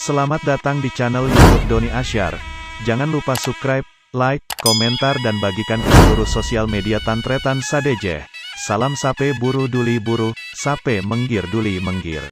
Selamat datang di channel YouTube Doni Asyar. Jangan lupa subscribe, like, komentar dan bagikan ke seluruh sosial media Tantretan Sadeje. Salam sape buru duli buru, sape menggir duli menggir.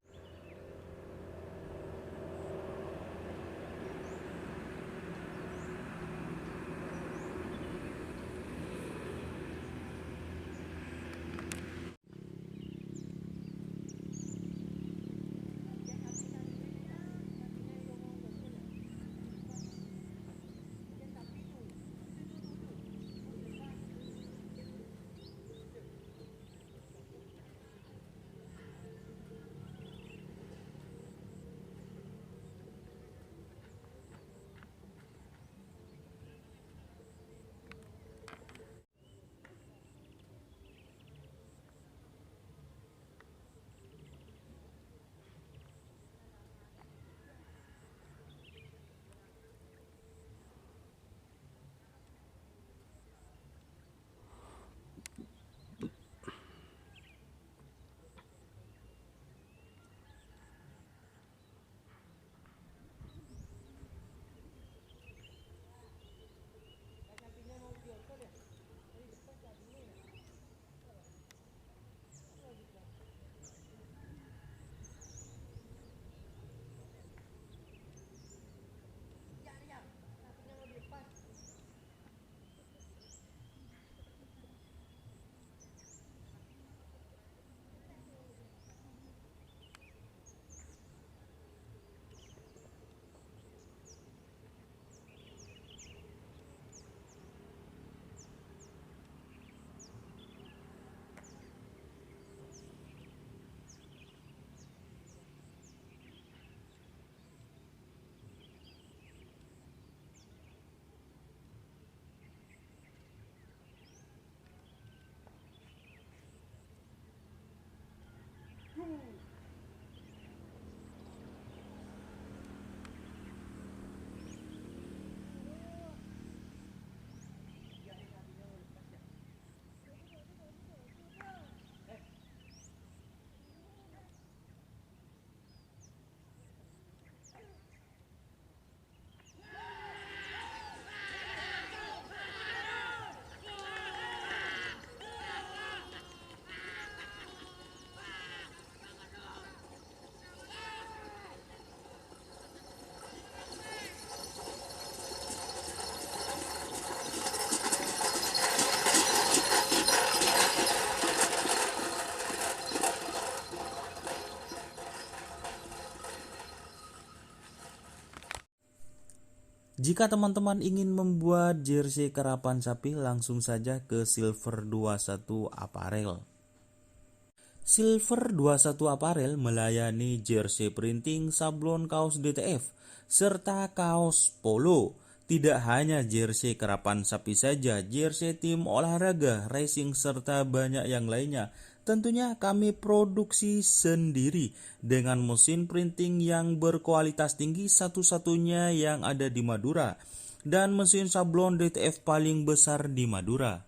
Jika teman-teman ingin membuat jersey karapan sapi, langsung saja ke Silver 21 Apparel. Silver 21 Apparel melayani jersey printing, sablon kaos DTF, serta kaos polo. Tidak hanya jersey karapan sapi saja, jersey tim olahraga, racing, serta banyak yang lainnya. Tentunya kami produksi sendiri dengan mesin printing yang berkualitas tinggi, satu-satunya yang ada di Madura, dan mesin sablon DTF paling besar di Madura.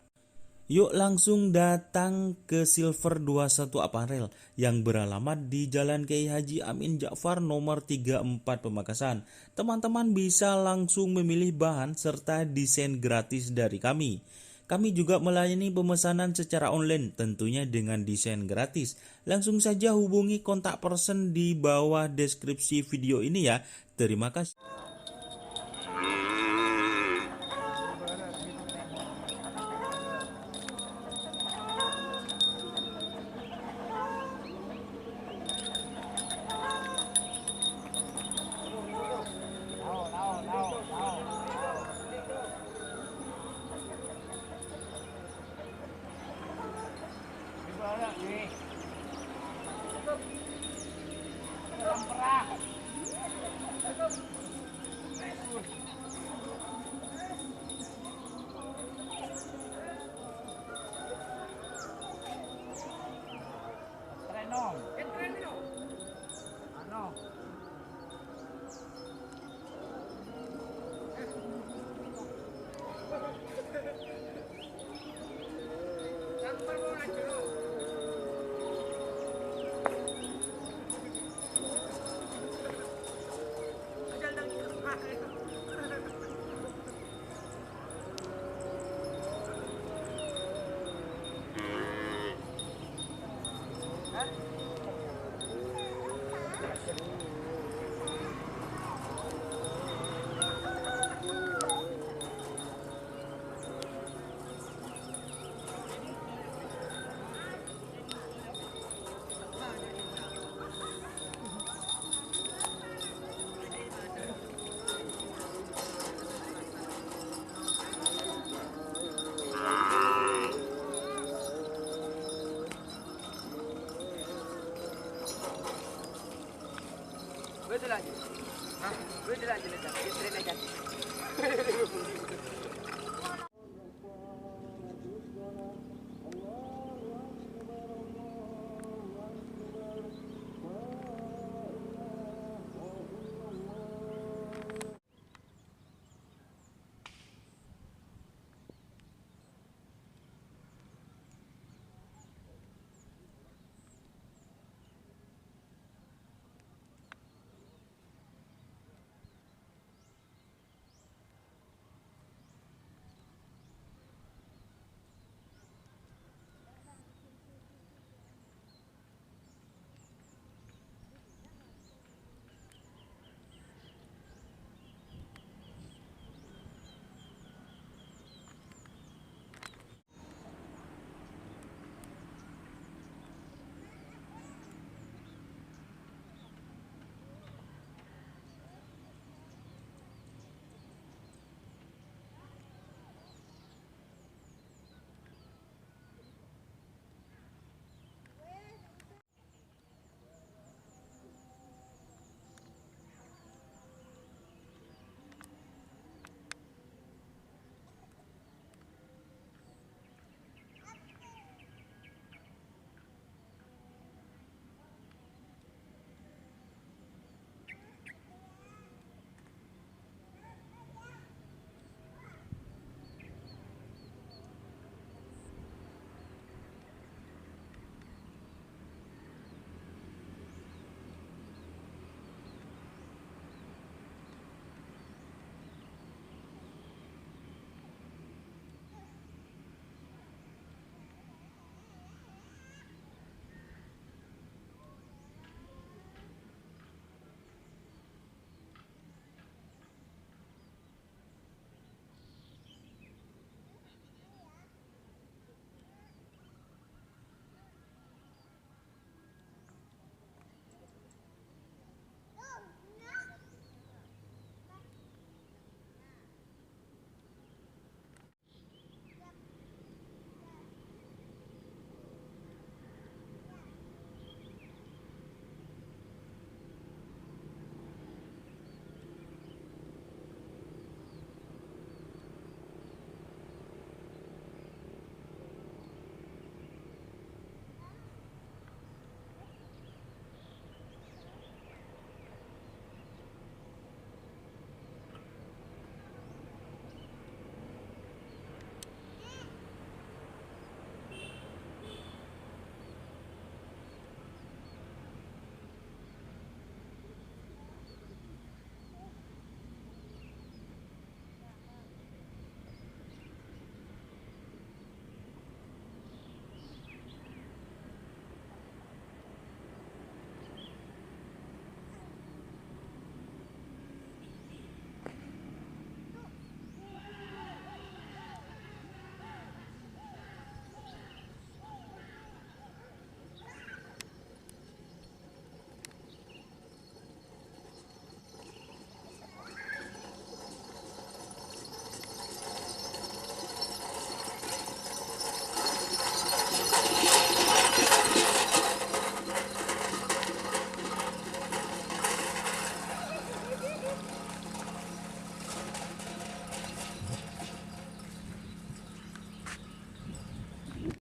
Yuk langsung datang ke Silver 21 Apparel yang beralamat di Jalan Kiai Haji Amin Ja'far nomor 34 Pamekasan. Teman-teman bisa langsung memilih bahan serta desain gratis dari kami. Kami juga melayani pemesanan secara online, tentunya dengan desain gratis. Langsung saja hubungi kontak person di bawah deskripsi video ini ya. Terima kasih. Betul aja. Betul aja, dia train aja.